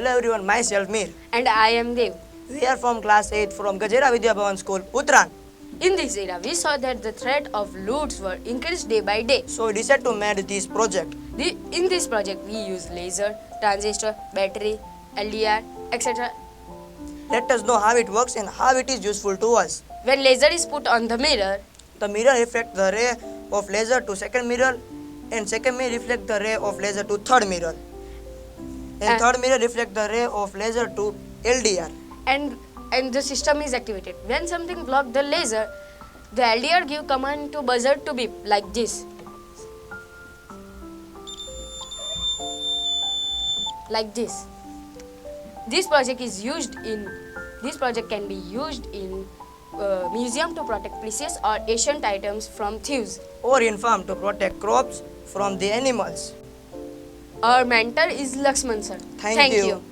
Hello everyone, myself Mir. And I am Dev. We are from class 8 from Gajera Vidya Bhavan School, Uttaran. In this era, we saw that the threat of loots were increased day by day. So we decided to make this project. In this project, we use laser, transistor, battery, LDR, etc. Let us know how it works and how it is useful to us. When laser is put on the mirror reflects the ray of laser to second mirror, and second mirror reflects the ray of laser to third mirror. And third mirror reflects the ray of laser to LDR. and the system is activated. When something blocks the laser, the LDR give command to buzzer to beep like this. Like this. This project can be used in museum to protect precious or ancient items from thieves. Or in farm to protect crops from the animals. Our mentor is Lakshman sir. Thank you.